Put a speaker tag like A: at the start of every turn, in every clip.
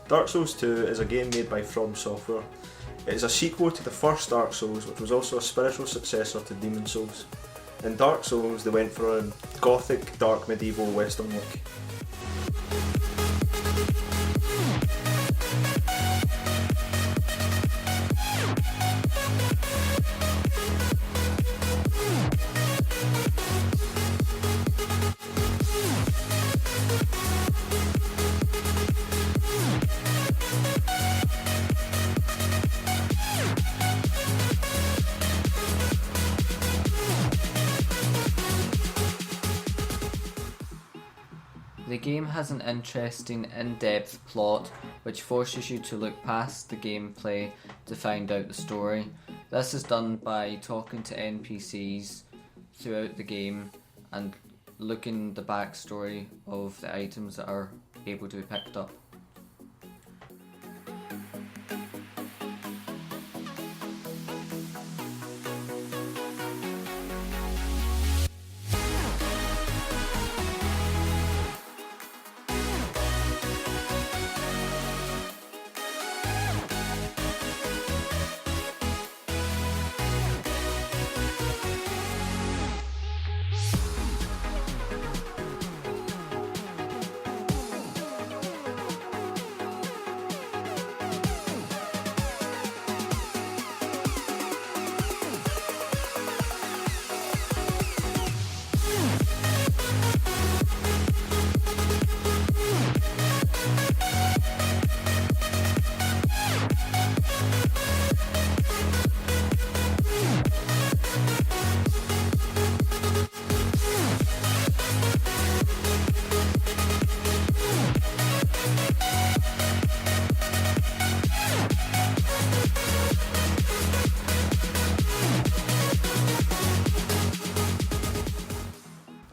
A: Dark Souls 2 is a game made by From Software. It is a sequel to the first Dark Souls, which was also a spiritual successor to Demon Souls. In Dark Souls, they went for a gothic, dark, medieval western look.
B: The game has an interesting, in-depth plot which forces you to look past the gameplay to find out the story. This is done by talking to NPCs throughout the game and looking the backstory of the items that are able to be picked up.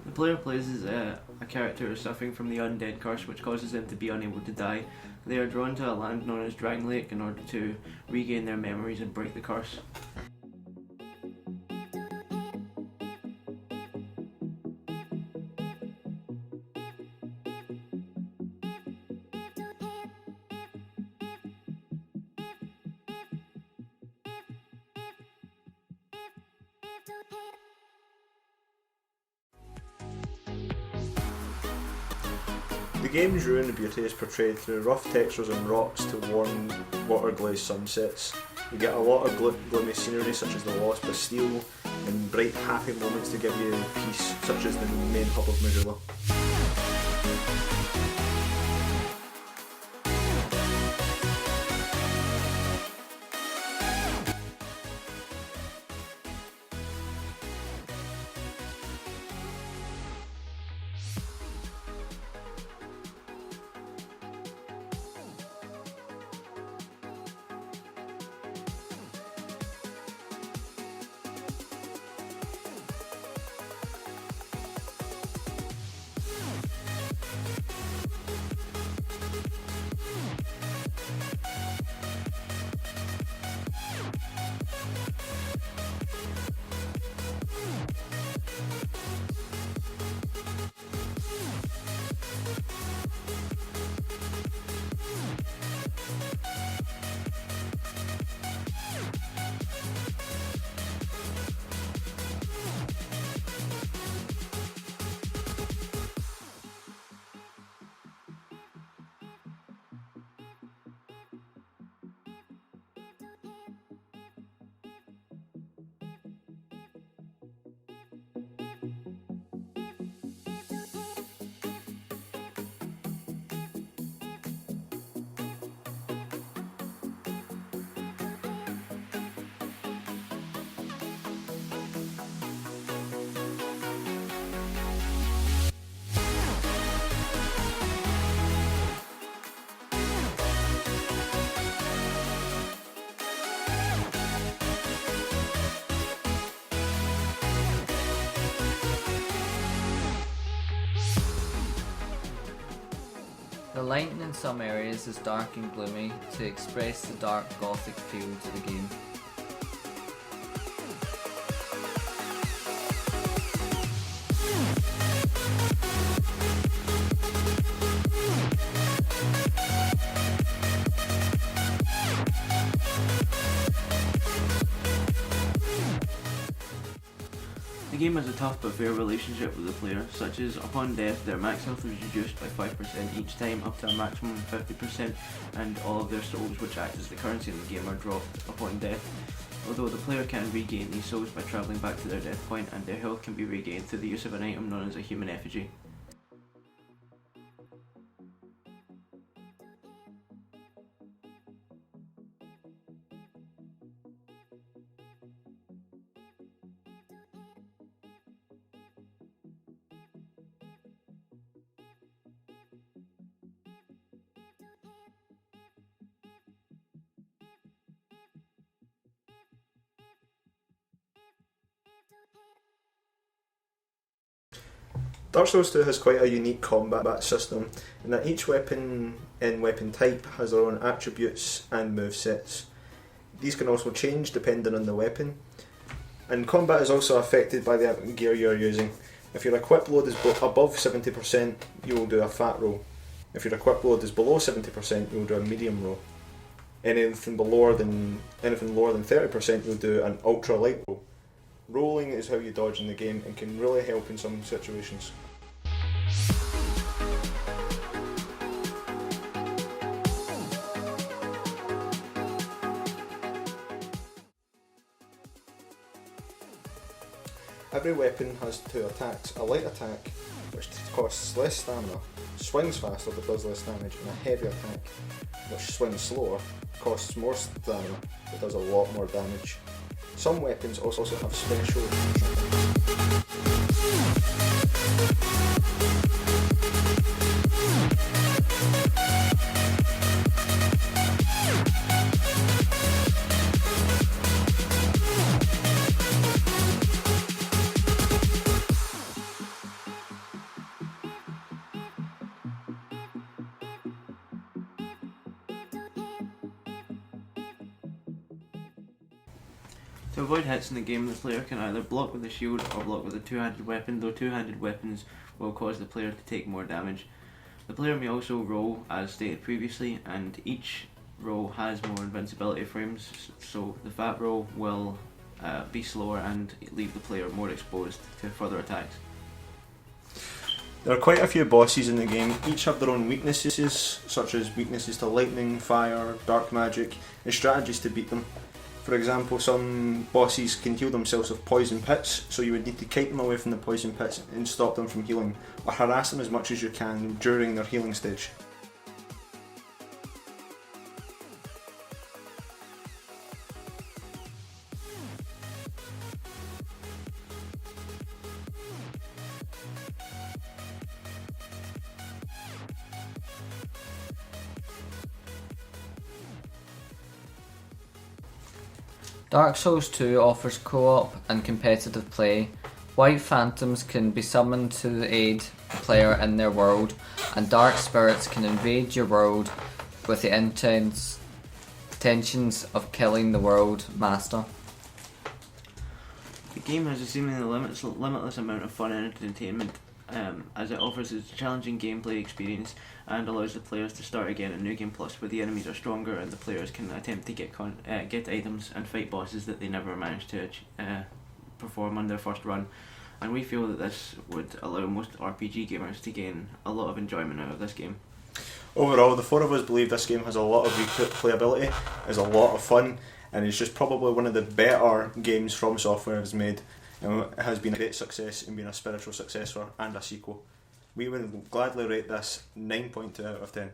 C: The player plays as a character who is suffering from the undead curse, which causes them to be unable to die. They are drawn to a land known as Dragon Lake in order to regain their memories and break the curse.
A: The game's ruined beauty is portrayed through rough textures and rocks to warm, water-glazed sunsets. You get a lot of gloomy scenery such as the Lost Bastille, and bright, happy moments to give you peace, such as the main hub of Majula.
B: The lighting in some areas is dark and gloomy to express the dark gothic feel to the game.
C: game has a tough but fair relationship with the player, such as upon death their max health is reduced by 5% each time up to a maximum of 50%, and all of their souls, which act as the currency in the game, are dropped upon death. Although the player can regain these souls by travelling back to their death point, and their health can be regained through the use of an item known as a human effigy.
A: Dark Souls 2 has quite a unique combat system in that each weapon and weapon type has their own attributes and movesets. These can also change depending on the weapon, and combat is also affected by the gear you're using. If your equip load is above 70%, you will do a fat roll. If your equip load is below 70%, you will do a medium roll. Anything lower than 30%, you'll do an ultra light roll. Rolling is how you dodge in the game and can really help in some situations. Every weapon has two attacks: a light attack, which costs less stamina, swings faster but does less damage, and a heavy attack, which swings slower, costs more stamina but does a lot more damage. Some weapons also have special.
C: To avoid hits in the game, the player can either block with a shield or block with a two-handed weapon, though two-handed weapons will cause the player to take more damage. The player may also roll, as stated previously, and each roll has more invincibility frames, so the fat roll will be slower and leave the player more exposed to further attacks.
A: There are quite a few bosses in the game. Each have their own weaknesses, such as weaknesses to lightning, fire, dark magic, and strategies to beat them. For example, some bosses can heal themselves with poison pits, so you would need to kite them away from the poison pits and stop them from healing, or harass them as much as you can during their healing stage.
B: Dark Souls 2 offers co-op and competitive play. White phantoms can be summoned to aid the player in their world, and dark spirits can invade your world with the intentions of killing the world master.
C: The game has a seemingly limitless amount of fun and entertainment, as it offers a challenging gameplay experience and allows the players to start again in New Game Plus, where the enemies are stronger and the players can attempt to get items and fight bosses that they never managed to perform on their first run. And we feel that this would allow most RPG gamers to gain a lot of enjoyment out of this game.
A: Overall, the four of us believe this game has a lot of replayability, is a lot of fun, and is just probably one of the better games From Software has made. It has been a great success and been a spiritual successor and a sequel. We would gladly rate this 9.2 out of 10.